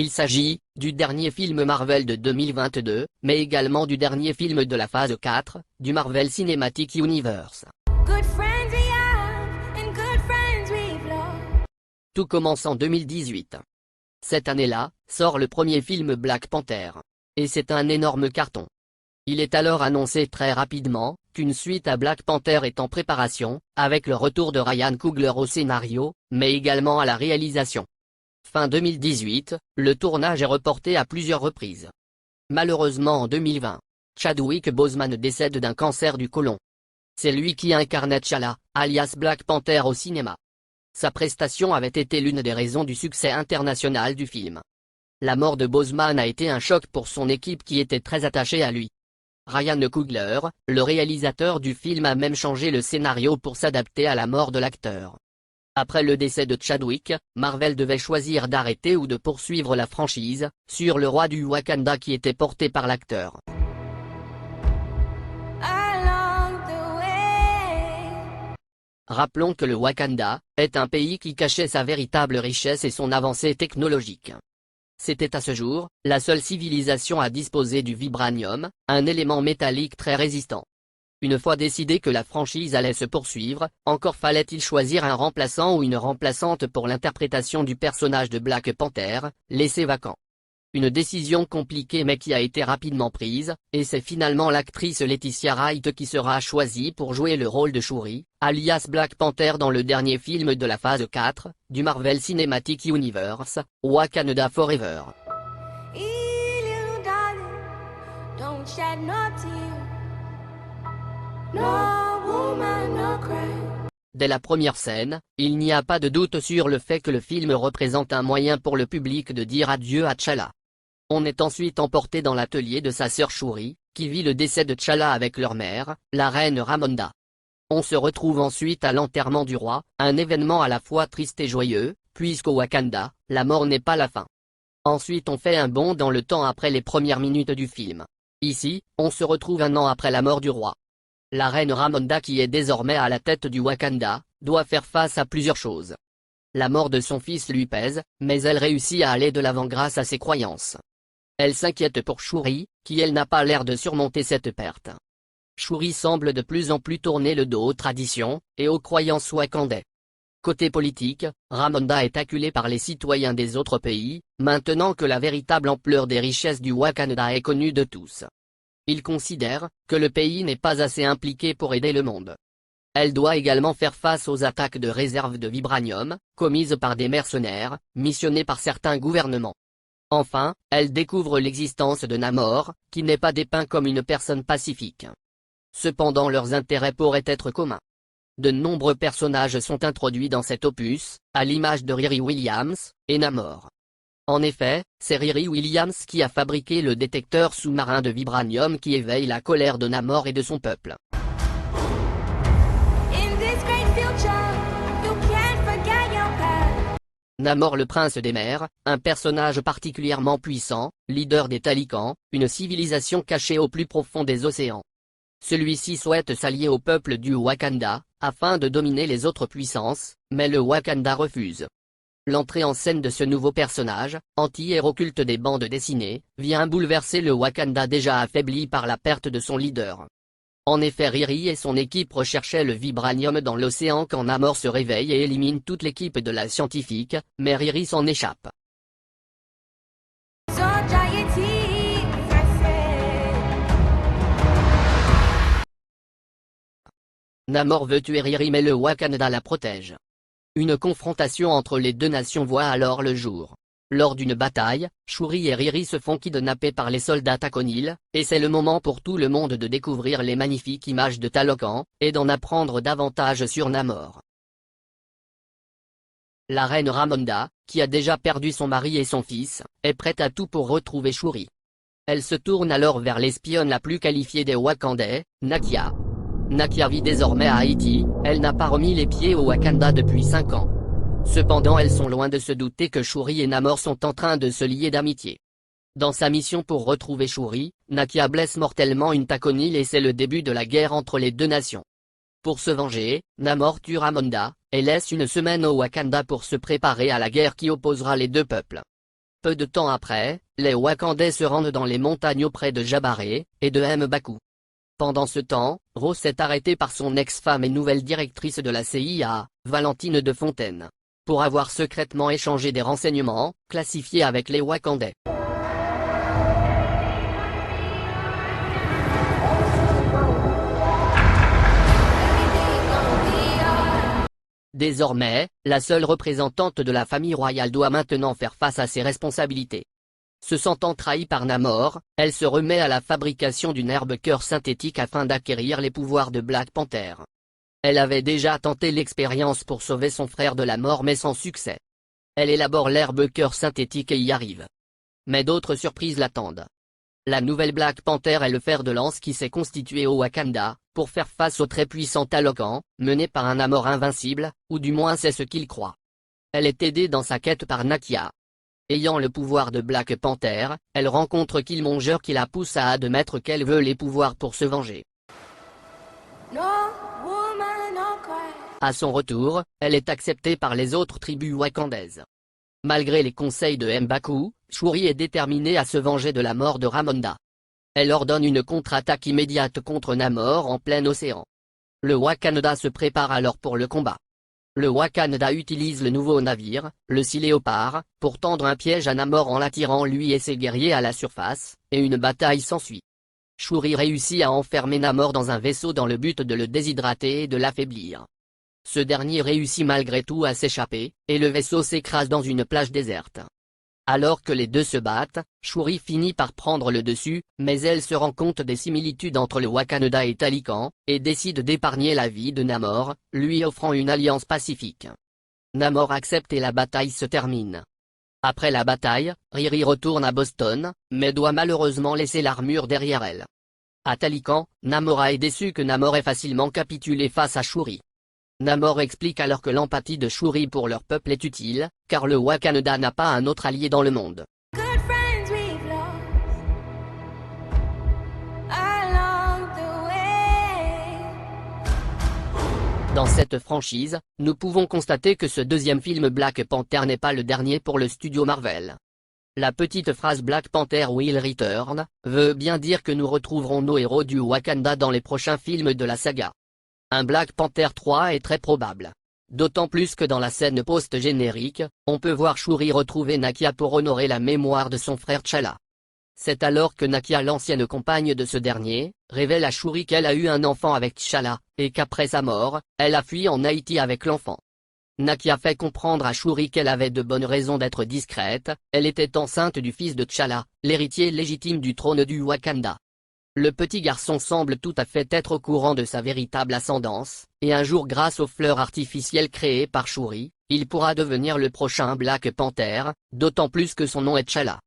Il s'agit du dernier film Marvel de 2022, mais également du dernier film de la phase 4 du Marvel Cinematic Universe. Good friends we have and good friends we've lost. Tout commence en 2018. Cette année-là, sort le premier film Black Panther. Et c'est un énorme carton. Il est alors annoncé très rapidement qu'une suite à Black Panther est en préparation, avec le retour de Ryan Coogler au scénario, mais également à la réalisation. Fin 2018, le tournage est reporté à plusieurs reprises. Malheureusement en 2020, Chadwick Boseman décède d'un cancer du côlon. C'est lui qui incarnait T'Challa, alias Black Panther au cinéma. Sa prestation avait été l'une des raisons du succès international du film. La mort de Boseman a été un choc pour son équipe qui était très attachée à lui. Ryan Coogler, le réalisateur du film, a même changé le scénario pour s'adapter à la mort de l'acteur. Après le décès de Chadwick, Marvel devait choisir d'arrêter ou de poursuivre la franchise, sur le roi du Wakanda qui était porté par l'acteur. Along the way. Rappelons que le Wakanda est un pays qui cachait sa véritable richesse et son avancée technologique. C'était à ce jour la seule civilisation à disposer du vibranium, un élément métallique très résistant. Une fois décidé que la franchise allait se poursuivre, encore fallait-il choisir un remplaçant ou une remplaçante pour l'interprétation du personnage de Black Panther, laissé vacant. Une décision compliquée mais qui a été rapidement prise, et c'est finalement l'actrice Letitia Wright qui sera choisie pour jouer le rôle de Shuri, alias Black Panther dans le dernier film de la phase 4, du Marvel Cinematic Universe, Wakanda Forever. Hey, little darling, don't shed no tears. No woman, no cry. Dès la première scène, il n'y a pas de doute sur le fait que le film représente un moyen pour le public de dire adieu à T'Challa. On est ensuite emporté dans l'atelier de sa sœur Shuri, qui vit le décès de T'Challa avec leur mère, la reine Ramonda. On se retrouve ensuite à l'enterrement du roi, un événement à la fois triste et joyeux, puisqu'au Wakanda, la mort n'est pas la fin. Ensuite on fait un bond dans le temps après les premières minutes du film. Ici, on se retrouve un an après la mort du roi. La reine Ramonda, qui est désormais à la tête du Wakanda, doit faire face à plusieurs choses. La mort de son fils lui pèse, mais elle réussit à aller de l'avant grâce à ses croyances. Elle s'inquiète pour Shuri, qui elle n'a pas l'air de surmonter cette perte. Shuri semble de plus en plus tourner le dos aux traditions, et aux croyances wakandais. Côté politique, Ramonda est acculée par les citoyens des autres pays, maintenant que la véritable ampleur des richesses du Wakanda est connue de tous. Il considère que le pays n'est pas assez impliqué pour aider le monde. Elle doit également faire face aux attaques de réserve de vibranium, commises par des mercenaires, missionnés par certains gouvernements. Enfin, elle découvre l'existence de Namor, qui n'est pas dépeint comme une personne pacifique. Cependant leurs intérêts pourraient être communs. De nombreux personnages sont introduits dans cet opus, à l'image de Riri Williams, et Namor. En effet, c'est Riri Williams qui a fabriqué le détecteur sous-marin de vibranium qui éveille la colère de Namor et de son peuple. In this great future, you can't forget your past. Namor, le prince des mers, un personnage particulièrement puissant, leader des Talikans, une civilisation cachée au plus profond des océans. Celui-ci souhaite s'allier au peuple du Wakanda, afin de dominer les autres puissances, mais le Wakanda refuse. L'entrée en scène de ce nouveau personnage, anti-héros culte des bandes dessinées, vient bouleverser le Wakanda déjà affaibli par la perte de son leader. En effet, Riri et son équipe recherchaient le vibranium dans l'océan quand Namor se réveille et élimine toute l'équipe de la scientifique, mais Riri s'en échappe. So dry your tears, I said. Namor veut tuer Riri mais le Wakanda la protège. Une confrontation entre les deux nations voit alors le jour. Lors d'une bataille, Shuri et Riri se font kidnapper par les soldats Takonil, et c'est le moment pour tout le monde de découvrir les magnifiques images de Talokan, et d'en apprendre davantage sur Namor. La reine Ramonda, qui a déjà perdu son mari et son fils, est prête à tout pour retrouver Shuri. Elle se tourne alors vers l'espionne la plus qualifiée des Wakandais, Nakia. Nakia vit désormais à Haïti, elle n'a pas remis les pieds au Wakanda depuis 5 ans. Cependant elles sont loin de se douter que Shuri et Namor sont en train de se lier d'amitié. Dans sa mission pour retrouver Shuri, Nakia blesse mortellement une Takonil et c'est le début de la guerre entre les deux nations. Pour se venger, Namor tue Ramonda, et laisse une semaine au Wakanda pour se préparer à la guerre qui opposera les deux peuples. Peu de temps après, les Wakandais se rendent dans les montagnes auprès de Jabaré et de M'Baku. Pendant ce temps, Ross est arrêté par son ex-femme et nouvelle directrice de la CIA, Valentine de Fontaine, pour avoir secrètement échangé des renseignements classifiés avec les Wakandais. Désormais, la seule représentante de la famille royale doit maintenant faire face à ses responsabilités. Se sentant trahie par Namor, elle se remet à la fabrication d'une herbe cœur synthétique afin d'acquérir les pouvoirs de Black Panther. Elle avait déjà tenté l'expérience pour sauver son frère de la mort mais sans succès. Elle élabore l'herbe cœur synthétique et y arrive. Mais d'autres surprises l'attendent. La nouvelle Black Panther est le fer de lance qui s'est constitué au Wakanda, pour faire face au très puissant Talocan, mené par un Namor invincible, ou du moins c'est ce qu'il croit. Elle est aidée dans sa quête par Nakia. Ayant le pouvoir de Black Panther, elle rencontre Killmonger qui la pousse à admettre qu'elle veut les pouvoirs pour se venger. No woman, no cry. À son retour, elle est acceptée par les autres tribus wakandaises. Malgré les conseils de M'Baku, Shuri est déterminée à se venger de la mort de Ramonda. Elle ordonne une contre-attaque immédiate contre Namor en plein océan. Le Wakanda se prépare alors pour le combat. Le Wakanda utilise le nouveau navire, le Sea Leopard, pour tendre un piège à Namor en l'attirant lui et ses guerriers à la surface, et une bataille s'ensuit. Shuri réussit à enfermer Namor dans un vaisseau dans le but de le déshydrater et de l'affaiblir. Ce dernier réussit malgré tout à s'échapper, et le vaisseau s'écrase dans une plage déserte. Alors que les deux se battent, Shuri finit par prendre le dessus, mais elle se rend compte des similitudes entre le Wakanda et Talocan, et décide d'épargner la vie de Namor, lui offrant une alliance pacifique. Namor accepte et la bataille se termine. Après la bataille, Riri retourne à Boston, mais doit malheureusement laisser l'armure derrière elle. À Talocan, Namora est déçu que Namor ait facilement capitulé face à Shuri. Namor explique alors que l'empathie de Shuri pour leur peuple est utile, car le Wakanda n'a pas un autre allié dans le monde. Good friends we've lost along the way. Dans cette franchise, nous pouvons constater que ce deuxième film Black Panther n'est pas le dernier pour le studio Marvel. La petite phrase Black Panther will return veut bien dire que nous retrouverons nos héros du Wakanda dans les prochains films de la saga. Un Black Panther 3 est très probable. D'autant plus que dans la scène post-générique, on peut voir Shuri retrouver Nakia pour honorer la mémoire de son frère T'Challa. C'est alors que Nakia, l'ancienne compagne de ce dernier, révèle à Shuri qu'elle a eu un enfant avec T'Challa, et qu'après sa mort, elle a fui en Haïti avec l'enfant. Nakia fait comprendre à Shuri qu'elle avait de bonnes raisons d'être discrète, elle était enceinte du fils de T'Challa, l'héritier légitime du trône du Wakanda. Le petit garçon semble tout à fait être au courant de sa véritable ascendance, et un jour grâce aux fleurs artificielles créées par Shuri, il pourra devenir le prochain Black Panther, d'autant plus que son nom est T'Challa.